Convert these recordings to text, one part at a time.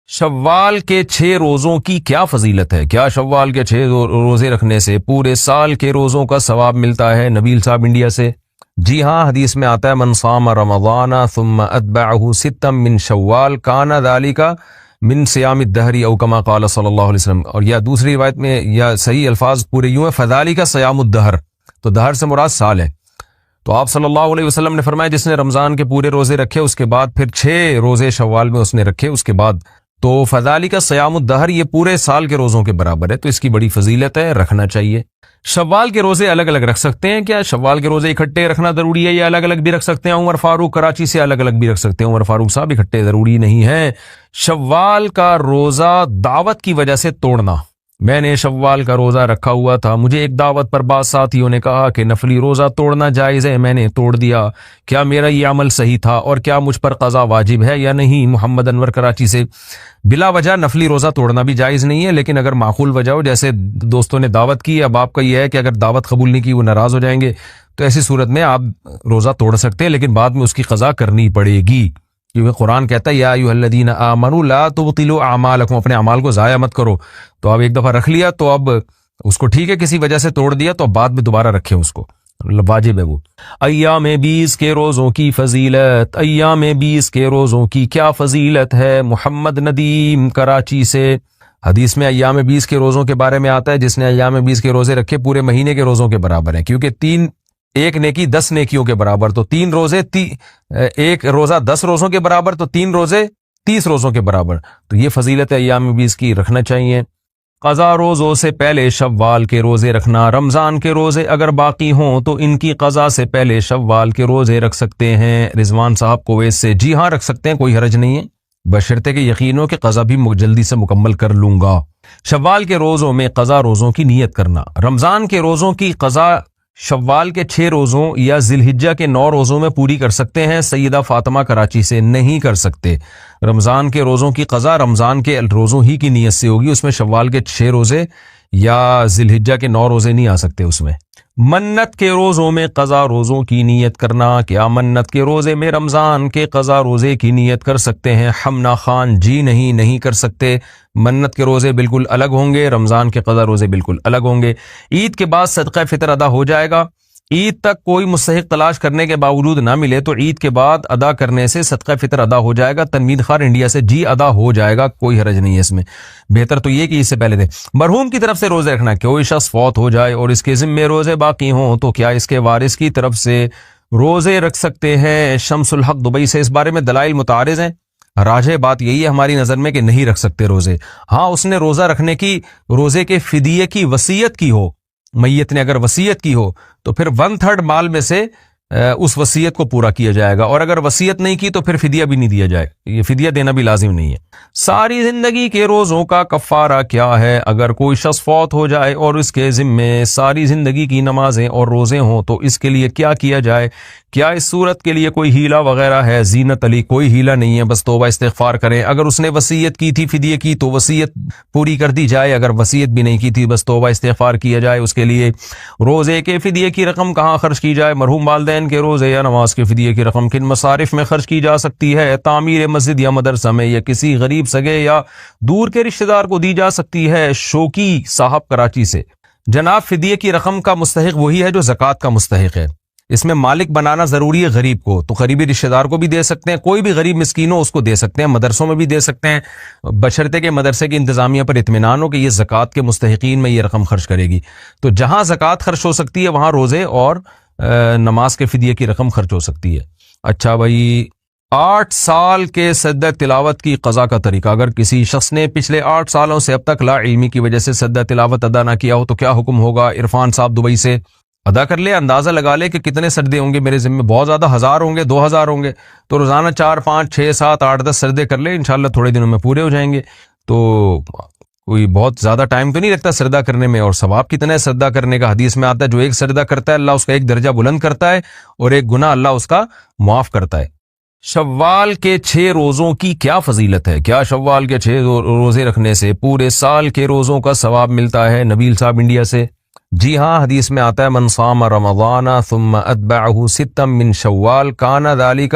شوال کے 6 روزوں کی کیا فضیلت ہے؟ کیا شوال کے 6 روزے رکھنے سے پورے سال کے روزوں کا ثواب ملتا ہے؟ نبیل صاحب انڈیا سے۔ جی ہاں، حدیث میں آتا ہے من صام رمضان ثم اتبعہ ستا من شوال کان ذلک من صیام الدہر او کما قال صلی اللہ علیہ وسلم۔ اور یا دوسری روایت میں یا صحیح الفاظ پورے یوں ہے فذلک صیام الدہر، تو دہر سے مراد سال ہے۔ تو آپ صلی اللہ علیہ وسلم نے فرمایا جس نے رمضان کے پورے روزے رکھے اس کے بعد پھر 6 روزے شوال میں اس نے رکھے اس کے بعد، تو فذالک صیام الدہر، یہ پورے سال کے روزوں کے برابر ہے، تو اس کی بڑی فضیلت ہے، رکھنا چاہیے۔ شوال کے روزے الگ الگ رکھ سکتے ہیں کیا؟ شوال کے روزے اکٹھے رکھنا ضروری ہے یا الگ الگ بھی رکھ سکتے ہیں؟ عمر فاروق کراچی سے الگ الگ بھی رکھ سکتے ہیں۔ عمر فاروق صاحب اکٹھے ضروری نہیں ہے۔ شوال کا روزہ دعوت کی وجہ سے توڑنا، میں نے شوال کا روزہ رکھا ہوا تھا، مجھے ایک دعوت پر بعض ساتھیوں نے کہا کہ نفلی روزہ توڑنا جائز ہے، میں نے توڑ دیا، کیا میرا یہ عمل صحیح تھا اور کیا مجھ پر قضا واجب ہے یا نہیں؟ محمد انور کراچی سے۔ بلا وجہ نفلی روزہ توڑنا بھی جائز نہیں ہے، لیکن اگر معقول وجہ ہو، جیسے دوستوں نے دعوت کی، اب آپ کا یہ ہے کہ اگر دعوت قبول نہیں کی وہ ناراض ہو جائیں گے، تو ایسی صورت میں آپ روزہ توڑ سکتے ہیں، لیکن بعد میں اس کی قضا کرنی پڑے گی، کیونکہ قرآن کہتا ہے یا ایھا الذین آمنوا لا تبطلوا اعمالکم، اپنے اعمال کو ضائع مت کرو۔ تو اب ایک دفعہ رکھ لیا تو اب اس کو ٹھیک ہے، کسی وجہ سے توڑ دیا تو اب بعد میں دوبارہ رکھیں اس کو، واجب ہے وہ۔ ایام 20 کے روزوں کی فضیلت، ایام 20 کے روزوں کی کیا فضیلت ہے؟ محمد ندیم کراچی سے۔ حدیث میں ایام 20 کے روزوں کے بارے میں آتا ہے جس نے ایام 20 کے روزے رکھے پورے مہینے کے روزوں کے برابر ہیں، کیونکہ ایک نیکی 10 نیکیوں کے برابر، تو 3 روزے ایک روزہ 10 روزوں کے برابر، تو 3 روزے 30 روزوں کے برابر، تو یہ فضیلت ہے ایام 20 کی، رکھنا چاہیے۔ قضا روزوں سے پہلے شوال کے روزے رکھنا، رمضان کے روزے اگر باقی ہوں تو ان کی قضا سے پہلے شوال کے روزے رکھ سکتے ہیں۔ رضوان صاحب کویت سے، جی ہاں رکھ سکتے ہیں، کوئی حرج نہیں ہے، بشرطے کہ یقین ہو کہ قضا بھی جلدی سے مکمل کر لوں گا۔ شوال کے روزوں میں قضا روزوں کی نیت کرنا، رمضان کے روزوں کی قضا شوال کے 6 روزوں یا ذی الحجہ کے 9 روزوں میں پوری کر سکتے ہیں، سیدہ فاطمہ کراچی سے۔ نہیں کر سکتے، رمضان کے روزوں کی قضا رمضان کے روزوں ہی کی نیت سے ہوگی، اس میں شوال کے 6 روزے یا ذی الحجہ کے 9 روزے نہیں آ سکتے اس میں۔ منت کے روزوں میں قضا روزوں کی نیت کرنا، کیا منت کے روزے میں رمضان کے قضا روزے کی نیت کر سکتے ہیں؟ حمنا خان، جی نہیں کر سکتے، منت کے روزے بالکل الگ ہوں گے، رمضان کے قضا روزے بالکل الگ ہوں گے۔ عید کے بعد صدقہ فطر ادا ہو جائے گا، عید تک کوئی مستحق تلاش کرنے کے باوجود نہ ملے تو عید کے بعد ادا کرنے سے صدقہ فطر ادا ہو جائے گا۔ تنوید خار انڈیا سے، جی ادا ہو جائے گا، کوئی حرج نہیں ہے اس میں، بہتر تو یہ کہ اس سے پہلے دے۔ مرحوم کی طرف سے روزے رکھنا، کوئی شخص فوت ہو جائے اور اس کے ذمے روزے باقی ہوں تو کیا اس کے وارث کی طرف سے روزے رکھ سکتے ہیں؟ شمس الحق دبئی سے، اس بارے میں دلائل متعارض ہیں، راجح بات یہی ہے ہماری نظر میں کہ نہیں رکھ سکتے روزے۔ ہاں اس نے روزہ رکھنے کی، روزے کے فدیے کی وصیت کی ہو، میت نے اگر وصیت کی ہو تو پھر 1/3 مال میں سے اس وصیت کو پورا کیا جائے گا، اور اگر وصیت نہیں کی تو پھر فدیہ بھی نہیں دیا جائے، یہ فدیہ دینا بھی لازم نہیں ہے۔ ساری زندگی کے روزوں کا کفارہ کیا ہے؟ اگر کوئی شخص فوت ہو جائے اور اس کے ذمے ساری زندگی کی نمازیں اور روزے ہوں تو اس کے لیے کیا کیا جائے؟ کیا اس صورت کے لیے کوئی ہیلہ وغیرہ ہے؟ زینت علی، کوئی ہیلہ نہیں ہے، بس توبہ استغفار کریں۔ اگر اس نے وصیت کی تھی فدیے کی تو وصیت پوری کر دی جائے، اگر وصیت بھی نہیں کی تھی بس توبہ استغفار کیا جائے اس کے لیے۔ روزے کے فدیے کی رقم کہاں خرچ کی جائے؟ مرحوم والدین کے روزے یا نماز کے فدیے کی رقم کن مصارف میں خرچ کی جا سکتی ہے؟ تعمیر مسجد یا مدرسہ میں، یا کسی غریب سگے یا دور کے رشتہ دار کو دی جا سکتی ہے؟ شوکی صاحب کراچی سے، جناب فدیے کی رقم کا مستحق وہی ہے جو زکوٰۃ کا مستحق ہے، اس میں مالک بنانا ضروری ہے غریب کو، تو قریبی رشتہ دار کو بھی دے سکتے ہیں، کوئی بھی غریب مسکین ہو اس کو دے سکتے ہیں، مدرسوں میں بھی دے سکتے ہیں، بشرطے کہ مدرسے کی انتظامیہ پر اطمینان ہو کہ یہ زکوٰۃ کے مستحقین میں یہ رقم خرچ کرے گی۔ تو جہاں زکوٰۃ خرچ ہو سکتی ہے وہاں روزے اور نماز کے فدیے کی رقم خرچ ہو سکتی ہے۔ اچھا بھائی، 8 سال کے سجدہ تلاوت کی قضا کا طریقہ، اگر کسی شخص نے پچھلے 8 سالوں سے اب تک لا علمی کی وجہ سے سجدہ تلاوت ادا نہ کیا ہو تو کیا حکم ہوگا؟ عرفان صاحب دبئی سے، ادا کر لے، اندازہ لگا لے کہ کتنے سجدے ہوں گے میرے ذمہ، بہت زیادہ 1000 ہوں گے، 2000 ہوں گے، تو روزانہ 4 5 6 7 8 10 سجدے کر لے، انشاءاللہ تھوڑے دنوں میں پورے ہو جائیں گے۔ تو کوئی بہت زیادہ ٹائم تو نہیں لگتا سجدہ کرنے میں، اور ثواب کتنا ہے سجدہ کرنے کا؟ حدیث میں آتا ہے جو ایک سجدہ کرتا ہے اللہ اس کا ایک درجہ بلند کرتا ہے اور ایک گناہ اللہ اس کا معاف کرتا ہے۔ شوال کے 6 روزوں کی کیا فضیلت ہے؟ کیا شوال کے 6 روزے رکھنے سے پورے سال کے روزوں کا ثواب ملتا ہے؟ نبیل صاحب انڈیا سے، جی ہاں حدیث میں آتا ہے من صام رمضان ثم اتبعہ ستا من شوال کان ذلک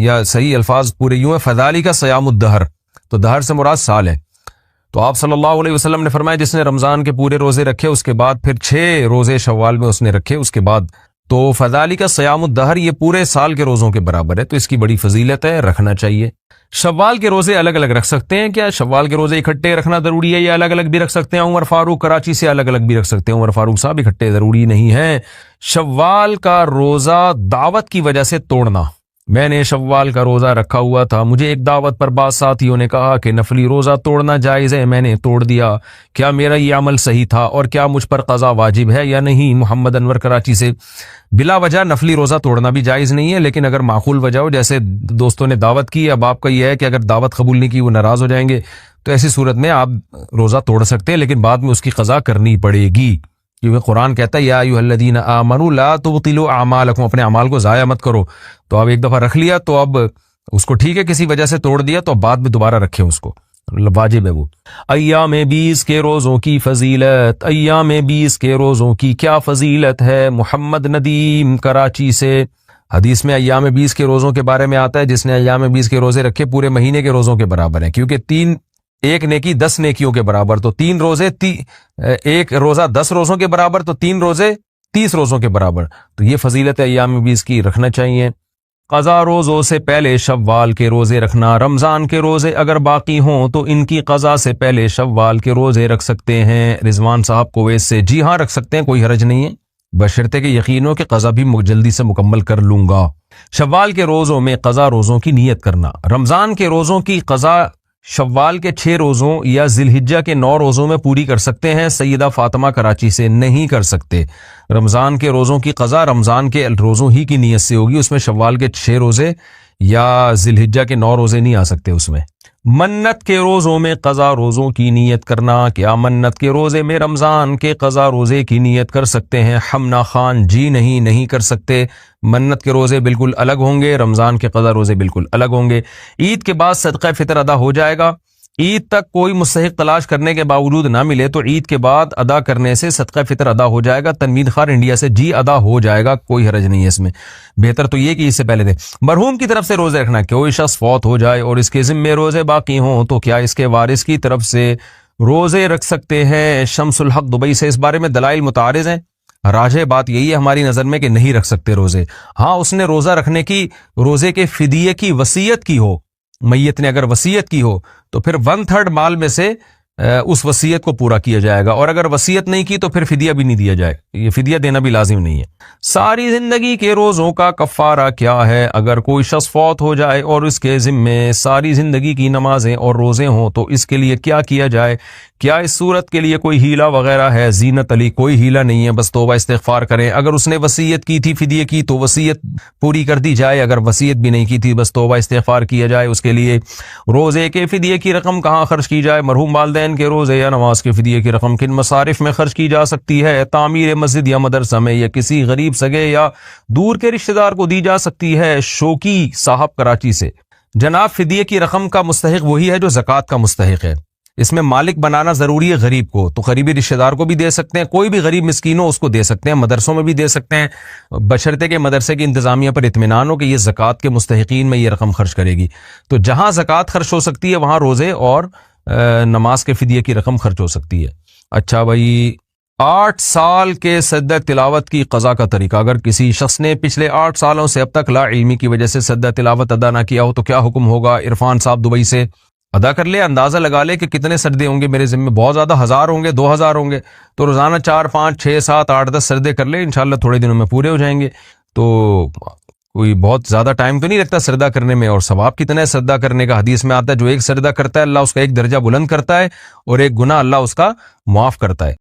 یا صحیح الفاظ پورے یوں ہے فذالک صیام الدہر, تو دہر سے مراد سال ہے. تو آپ صلی اللہ علیہ وسلم نے فرمایا جس نے رمضان کے پورے روزے رکھے اس کے بعد پھر 6 روزے شوال میں اس نے رکھے اس کے بعد, تو فذالک صیام الدہر یہ پورے سال کے روزوں کے برابر ہے, تو اس کی بڑی فضیلت ہے, رکھنا چاہیے. شوال کے روزے الگ الگ رکھ سکتے ہیں کیا؟ شوال کے روزے اکٹھے رکھنا ضروری ہے یا الگ الگ بھی رکھ سکتے ہیں؟ عمر فاروق کراچی سے الگ الگ بھی رکھ سکتے ہیں. عمر فاروق صاحب اکٹھے ضروری نہیں ہے. شوال کا روزہ دعوت کی وجہ سے توڑنا, میں نے شوال کا روزہ رکھا ہوا تھا, مجھے ایک دعوت پر بعض ساتھیوں نے کہا کہ نفلی روزہ توڑنا جائز ہے, میں نے توڑ دیا, کیا میرا یہ عمل صحیح تھا اور کیا مجھ پر قضا واجب ہے یا نہیں؟ محمد انور کراچی سے. بلا وجہ نفلی روزہ توڑنا بھی جائز نہیں ہے, لیکن اگر معقول وجہ ہو, جیسے دوستوں نے دعوت کی, اب آپ کا یہ ہے کہ اگر دعوت قبول نہیں کی وہ ناراض ہو جائیں گے, تو ایسی صورت میں آپ روزہ توڑ سکتے ہیں, لیکن بعد میں اس کی قضا کرنی پڑے گی, کیونکہ قرآن کہتا ہے یا ایھا الذین آمنوا لا تبطلوا اعمالکم, اپنے اعمال کو ضائع مت کرو. تو اب ایک دفعہ رکھ لیا تو اب اس کو ٹھیک ہے, کسی وجہ سے توڑ دیا تو اب بعد میں دوبارہ رکھیں اس کو, واجب ہے وہ. ایام 20 کے روزوں کی فضیلت, ایام 20 کے روزوں کی کیا فضیلت ہے؟ محمد ندیم کراچی سے. حدیث میں ایام 20 کے روزوں کے بارے میں آتا ہے جس نے ایام 20 کے روزے رکھے پورے مہینے کے روزوں کے برابر ہیں, کیونکہ ایک نیکی 10 نیکیوں کے برابر, تو 3 روزے ایک روزہ 10 روزوں کے برابر, تو 3 روزے 30 روزوں کے برابر. تو یہ فضیلت ہے ایام 20 کی, رکھنا چاہیے. قضا روزوں سے پہلے شوال کے روزے رکھنا, رمضان کے روزے اگر باقی ہوں تو ان کی قضا سے پہلے شوال کے روزے رکھ سکتے ہیں. رضوان صاحب کویت سے, جی ہاں رکھ سکتے ہیں, کوئی حرج نہیں ہے, بشرطے کہ یقین ہو کہ قضا بھی جلدی سے مکمل کر لوں گا. شوال کے روزوں میں قضا روزوں کی نیت کرنا, رمضان کے روزوں کی قضا شوال کے 6 روزوں یا ذی الحجہ کے 9 روزوں میں پوری کر سکتے ہیں. سیدہ فاطمہ کراچی سے نہیں کر سکتے. رمضان کے روزوں کی قضا رمضان کے روزوں ہی کی نیت سے ہوگی, اس میں شوال کے 6 روزے یا ذی الحجہ کے 9 روزے نہیں آ سکتے اس میں. منت کے روزوں میں قضا روزوں کی نیت کرنا, کیا منت کے روزے میں رمضان کے قضا روزے کی نیت کر سکتے ہیں؟ حمنا خان, جی نہیں کر سکتے. منت کے روزے بالکل الگ ہوں گے, رمضان کے قضا روزے بالکل الگ ہوں گے. عید کے بعد صدقہ فطر ادا ہو جائے گا. عید تک کوئی مستحق تلاش کرنے کے باوجود نہ ملے تو عید کے بعد ادا کرنے سے صدقہ فطر ادا ہو جائے گا. تنوید خار انڈیا سے, جی ادا ہو جائے گا, کوئی حرج نہیں ہے اس میں. بہتر تو یہ کہ اس سے پہلے دے. مرحوم کی طرف سے روزے رکھنا, کوئی شخص فوت ہو جائے اور اس کے ذمے روزے باقی ہوں تو کیا اس کے وارث کی طرف سے روزے رکھ سکتے ہیں؟ شمس الحق دبئی سے. اس بارے میں دلائل متعارض ہیں, راجح بات یہی ہے ہماری نظر میں کہ نہیں رکھ سکتے روزے. ہاں اس نے روزہ رکھنے کی, روزے کے فدیے کی وصیت کی ہو, میت نے اگر وصیت کی ہو تو پھر 1/3 مال میں سے اس وصیت کو پورا کیا جائے گا, اور اگر وصیت نہیں کی تو پھر فدیہ بھی نہیں دیا جائے, یہ فدیہ دینا بھی لازم نہیں ہے. ساری زندگی کے روزوں کا کفارہ کیا ہے؟ اگر کوئی شخص فوت ہو جائے اور اس کے ذمے ساری زندگی کی نمازیں اور روزے ہوں تو اس کے لیے کیا کیا جائے؟ کیا اس صورت کے لیے کوئی ہیلہ وغیرہ ہے؟ زینت علی, کوئی ہیلہ نہیں ہے, بس توبہ استغفار کریں. اگر اس نے وصیت کی تھی فدیے کی تو وصیت پوری کر دی جائے, اگر وصیت بھی نہیں کی تھی بس توبہ استغفار کیا جائے اس کے لیے. روزے کے فدیے کی رقم کہاں خرچ کی جائے؟ مرحوم والدین کے روزے یا نماز کے فدیے کی رقم کن مصارف میں خرچ کی جا سکتی ہے؟ تعمیر مسجد یا مدرسہ میں, یا کسی غریب سگے یا دور کے رشتہ دار کو دی جا سکتی ہے. شوکی صاحب کراچی سے, جناب فدیے کی رقم کا مستحق وہی ہے جو زکوٰۃ کا مستحق ہے, اس میں مالک بنانا ضروری ہے غریب کو, تو قریبی رشتہ دار کو بھی دے سکتے ہیں, کوئی بھی غریب مسکین ہو اس کو دے سکتے ہیں, مدرسوں میں بھی دے سکتے ہیں, بشرطے کہ مدرسے کی انتظامیہ پر اطمینان ہو کہ یہ زکوٰۃ کے مستحقین میں یہ رقم خرچ کرے گی. تو جہاں زکوٰۃ خرچ ہو سکتی ہے وہاں روزے اور نماز کے فدیے کی رقم خرچ ہو سکتی ہے. اچھا بھائی, 8 سال کے سجدہ تلاوت کی قضا کا طریقہ, اگر کسی شخص نے پچھلے 8 سالوں سے اب تک لا علمی کی وجہ سے سجدہ تلاوت ادا نہ کیا ہو تو کیا حکم ہوگا؟ عرفان صاحب دبئی سے, ادا کر لے, اندازہ لگا لے کہ کتنے سجدے ہوں گے میرے ذمہ, بہت زیادہ 1000 ہوں گے, 2000 ہوں گے, تو روزانہ 4 5 6 7 8 10 سجدے کر لے, انشاءاللہ تھوڑے دنوں میں پورے ہو جائیں گے. تو کوئی بہت زیادہ ٹائم تو نہیں لگتا سجدہ کرنے میں, اور ثواب کتنا ہے سجدہ کرنے کا؟ حدیث میں آتا ہے جو ایک سجدہ کرتا ہے اللہ اس کا ایک درجہ بلند کرتا ہے اور ایک گناہ اللہ اس کا معاف کرتا ہے.